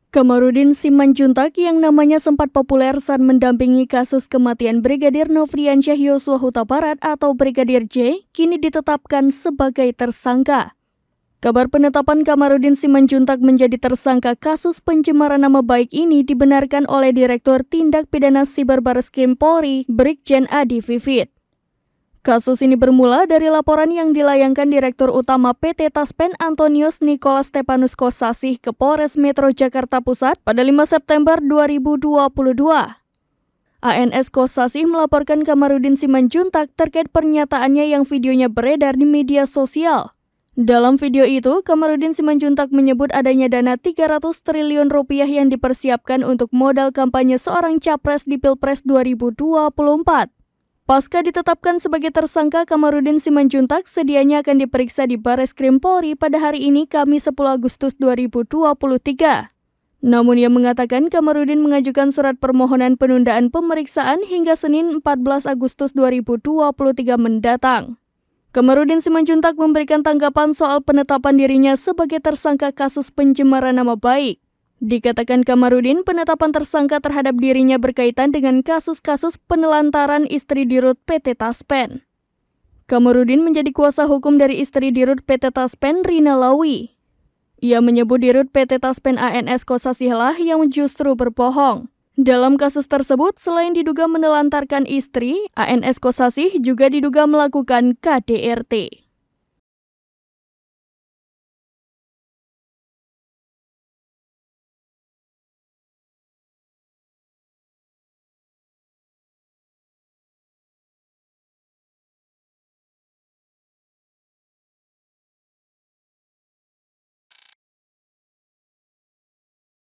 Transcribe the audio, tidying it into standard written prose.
Kamarudin Simanjuntak yang namanya sempat populer saat mendampingi kasus kematian Brigadir Nofriansyah Yosua Huta Barat atau Brigadir J, kini ditetapkan sebagai tersangka. Kabar penetapan Kamarudin Simanjuntak menjadi tersangka kasus pencemaran nama baik ini dibenarkan oleh Direktur Tindak Pidana Siber Bareskrim Polri, Brigjen Adi Vivit. Kasus ini bermula dari laporan yang dilayangkan Direktur Utama PT Taspen Antonius Nicholas Stepanus Kosasih ke Polres Metro Jakarta Pusat pada 5 September 2022. ANS Kosasih melaporkan Kamarudin Simanjuntak terkait pernyataannya yang videonya beredar di media sosial. Dalam video itu, Kamarudin Simanjuntak menyebut adanya dana 300 triliun rupiah yang dipersiapkan untuk modal kampanye seorang capres di Pilpres 2024. Pasca ditetapkan sebagai tersangka, Kamarudin Simanjuntak sedianya akan diperiksa di Bareskrim Polri pada hari ini, Kamis 10 Agustus 2023. Namun ia mengatakan Kamarudin mengajukan surat permohonan penundaan pemeriksaan hingga Senin 14 Agustus 2023 mendatang. Kamarudin Simanjuntak memberikan tanggapan soal penetapan dirinya sebagai tersangka kasus pencemaran nama baik. Dikatakan Kamarudin, penetapan tersangka terhadap dirinya berkaitan dengan kasus-kasus penelantaran istri Dirut PT Taspen. Kamarudin menjadi kuasa hukum dari istri Dirut PT Taspen, Rina Lawi. Ia menyebut Dirut PT Taspen ANS Kosasih lah yang justru berbohong. Dalam kasus tersebut, selain diduga menelantarkan istri, ANS Kosasih juga diduga melakukan KDRT.